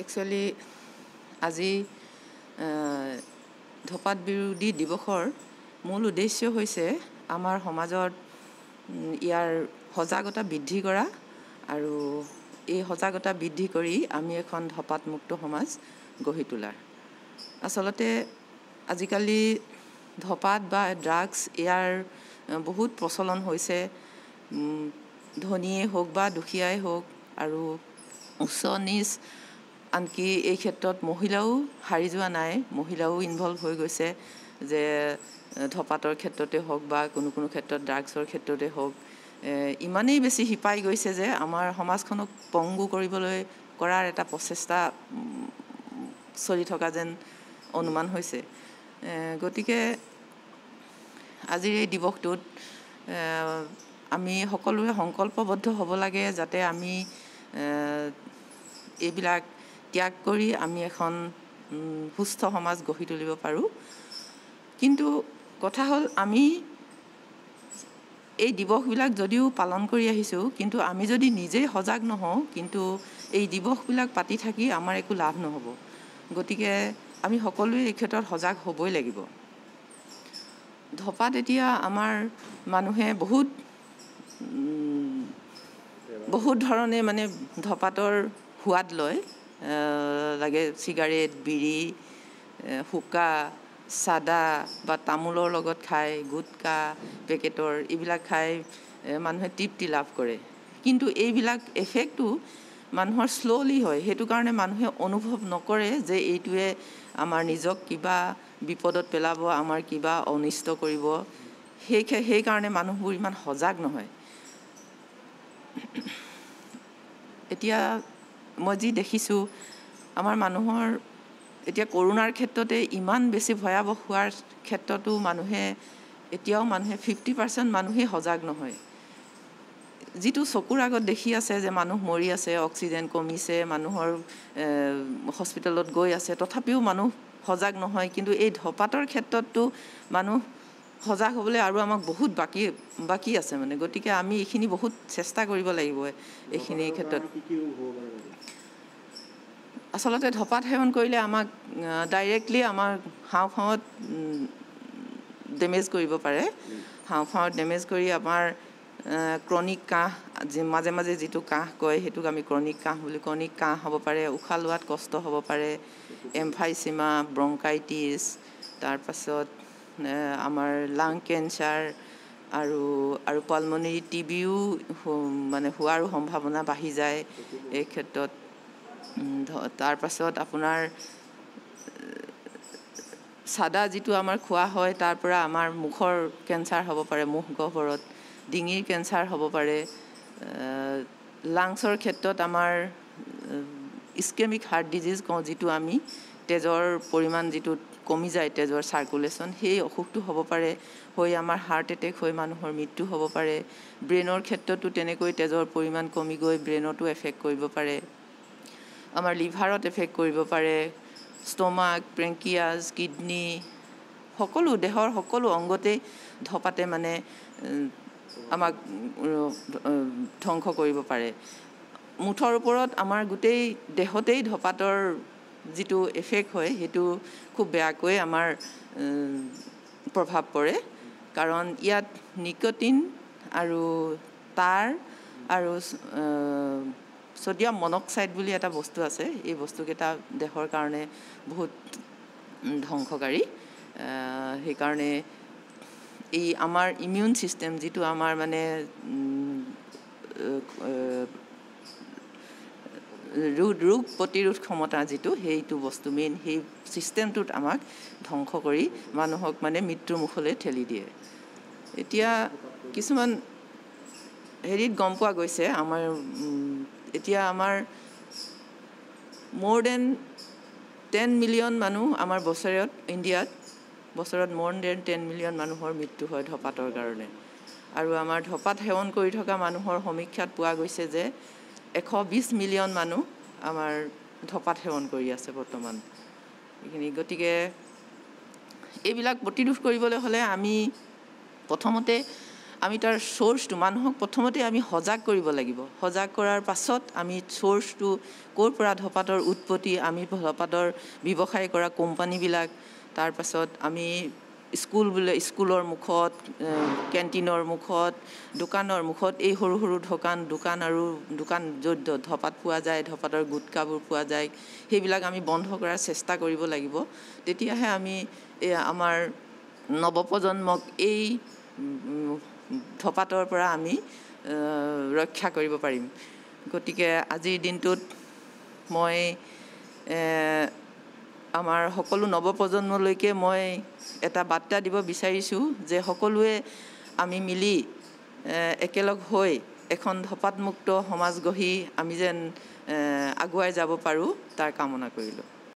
Actually আজি ধপাত বিৰোধী দিৱসৰ মূল উদ্দেশ্য হৈছে আমাৰ সমাজত ইয়াৰ সজাগতা বৃদ্ধি কৰা আৰু এই সজাগতা বৃদ্ধি কৰি আমি এখন ধপাতমুক্ত সমাজ গঢ়ি তোলাৰ। আচলতে আজিকালি ধপাত বা ড্ৰাগছ ইয়াৰ বহুত প্ৰচলন হৈছে, ধনীয়ে হওক বা দুখীয়াই হওক, আৰু উচ্চ নিচ, আনকি এই ক্ষেত্ৰত মহিলাও হাৰি যোৱা নাই, মহিলাও ইনভলভ হৈ গৈছে যে ধপাতৰ ক্ষেত্ৰতে হওক বা কোনো ক্ষেত্ৰত ড্ৰাগছৰ ক্ষেত্ৰতে হওক ইমানেই বেছি শিপাই গৈছে যে আমাৰ সমাজখনক পংগু কৰিবলৈ কৰাৰ এটা প্ৰচেষ্টা চলি থকা যেন অনুমান হৈছে। গতিকে আজিৰ এই দিৱসটোত আমি সকলোৱে সংকল্পবদ্ধ হ'ব লাগে যাতে আমি এইবিলাক ত্যাগ কৰি আমি এখন সুস্থ সমাজ গঢ়ি তুলিব পাৰোঁ। কিন্তু কথা হ'ল, আমি এই দিৱসবিলাক যদিও পালন কৰি আহিছোঁ, কিন্তু আমি যদি নিজেই সজাগ নহওঁ, কিন্তু এই দিৱসবিলাক পাতি থাকি আমাৰ একো লাভ নহ'ব। গতিকে আমি সকলোৱে এই ক্ষেত্ৰত সজাগ হ'বই লাগিব। ধপাত এতিয়া আমাৰ মানুহে বহুত ধৰণে মানে ধপাতৰ সোৱাদ লয়, লাগে চিগাৰেট, বিড়ি, হুকা, চাদা বা তামোলৰ লগত খাই, গুটকা পেকেটৰ এইবিলাক খাই মানুহে তৃপ্তি লাভ কৰে। কিন্তু এইবিলাক এফেক্টটো মানুহৰ শ্ল'লি হয়, সেইটো কাৰণে মানুহে অনুভৱ নকৰে যে এইটোৱে আমাৰ নিজক কিবা বিপদত পেলাব, আমাৰ কিবা অনিষ্ট কৰিব। সেইকাৰণে মানুহবোৰ ইমান সজাগ নহয়। এতিয়া মই যি দেখিছোঁ, আমাৰ মানুহৰ এতিয়া কৰোণাৰ ক্ষেত্ৰতে ইমান বেছি ভয়াৱহ হোৱাৰ ক্ষেত্ৰতো এতিয়াও মানুহে 50% মানুহেই সজাগ নহয়। যিটো চকুৰ আগত দেখি আছে যে মানুহ মৰি আছে, অক্সিজেন কমিছে, মানুহৰ হস্পিটেলত গৈ আছে, তথাপিও মানুহ সজাগ নহয়। কিন্তু এই ধপাতৰ ক্ষেত্ৰততো মানুহ সজাগ হ'বলৈ আৰু আমাক বহুত বাকী আছে মানে। গতিকে আমি এইখিনি বহুত চেষ্টা কৰিব লাগিব এইখিনি ক্ষেত্ৰত। আচলতে ধপাত সেৱন কৰিলে আমাক ডাইৰেক্টলি আমাৰ হাওঁফাওঁত ডেমেজ কৰিব পাৰে। হাওঁফাওঁত ডেমেজ কৰি আমাৰ ক্ৰনিক কাহ, মাজে মাজে যিটো কাহ কয় সেইটোক আমি ক্ৰনিক কাহ বুলি, ক্ৰনিক কাহ হ'ব পাৰে, উশাহ লোৱাত কষ্ট হ'ব পাৰে, এমফাইচিমা, ব্ৰংকাইটিছ, তাৰপাছত আমাৰ লাং কেঞ্চাৰ আৰু পালমনেৰী টিবিও মানে হোৱাৰো সম্ভাৱনা বাঢ়ি যায় এই ক্ষেত্ৰত। তাৰপাছত আপোনাৰ চাদা যিটো আমাৰ খোৱা হয়, তাৰ পৰা আমাৰ মুখৰ কেঞ্চাৰ হ'ব পাৰে, মুখ গহ্বৰত, ডিঙিৰ কেঞ্চাৰ হ'ব পাৰে। লাংছৰ ক্ষেত্ৰত আমাৰ ইস্কেমিক হাৰ্ট ডিজিজ কওঁ, যিটো আমি তেজৰ পৰিমাণ যিটো কমি যায়, তেজৰ চাৰ্কুলেশ্যন, সেই অসুখটো হ'ব পাৰে, হৈ আমাৰ হাৰ্ট এটেক হৈ মানুহৰ মৃত্যু হ'ব পাৰে। ব্ৰেইনৰ ক্ষেত্ৰতো তেনেকৈ তেজৰ পৰিমাণ কমি গৈ ব্ৰেইনতো এফেক্ট কৰিব পাৰে, আমাৰ লিভাৰত এফেক্ট কৰিব পাৰে, ষ্টমাক, পেংক্ৰিয়াছ, কিডনী, দেহৰ সকলো অংগতেই ধপাতে মানে আমাক ধ্বংস কৰিব পাৰে। মুঠৰ ওপৰত আমাৰ গোটেই দেহতেই ধপাতৰ যিটো এফেক্ট হয়, সেইটো খুব বেয়াকৈ আমাৰ প্ৰভাৱ পৰে। কাৰণ ইয়াত নিকটিন আৰু তাঁৰ আৰু ছডিয়াম মনক্সাইড বুলি এটা বস্তু আছে। এই বস্তুকেইটা দেহৰ কাৰণে বহুত ধ্বংসকাৰী। সেইকাৰণে এই আমাৰ ইমিউন ছিষ্টেম, যিটো আমাৰ মানে ৰোগ প্ৰতিৰোধ ক্ষমতা যিটো, সেইটো বস্তু মেইন, সেই ছিষ্টেমটোত আমাক ধ্বংস কৰি মানুহক মানে মৃত্যুৰ মুখলৈ ঠেলি দিয়ে। এতিয়া কিছুমান হেৰিত গম পোৱা গৈছে, এতিয়া আমাৰ more than 10 মিলিয়ন মানুহ আমাৰ ইণ্ডিয়াত বছৰত more than 10 মিলিয়ন মানুহৰ মৃত্যু হয় ধপাতৰ কাৰণে। আৰু আমাৰ ধপাত সেৱন কৰি থকা মানুহৰ সমীক্ষাত পোৱা গৈছে যে 120 মিলিয়ন মানুহ আমাৰ ধপাত সেৱন কৰি আছে বৰ্তমান এইখিনি। গতিকে এইবিলাক প্ৰতিৰোধ কৰিবলৈ হ'লে আমি প্ৰথমতে আমি তাৰ সোৰ্সটো মানুহক প্ৰথমতে আমি সজাগ কৰিব লাগিব সজাগ কৰাৰ পাছত আমি সোৰ্সটো ক'ৰ পৰা ধপাতৰ উৎপত্তি আমি ধপাতৰ ব্যৱসায় কৰা কোম্পানীবিলাক তাৰ পাছত আমি স্কুলৰ মুখত কেণ্টিনৰ মুখত দোকানৰ মুখত এই সৰু সৰু দোকান আৰু দোকান য'ত ধপাত পোৱা যায় ধপাতৰ গুটকাবোৰ পোৱা যায় সেইবিলাক আমি বন্ধ কৰাৰ চেষ্টা কৰিব লাগিব তেতিয়াহে আমি আমাৰ নৱপ্ৰজন্মক এই ধপাতৰ পৰা আমি ৰক্ষা কৰিব পাৰিম গতিকে আজিৰ দিনটোত মই আমাৰ সকলো নৱপ্ৰজন্মলৈকে মই এটা বাৰ্তা দিব বিচাৰিছোঁ যে সকলোৱে আমি মিলি একেলগ হৈ এখন ধপাতমুক্ত সমাজ গঢ়ি আমি যেন আগুৱাই যাব পাৰোঁ তাৰ কামনা কৰিলোঁ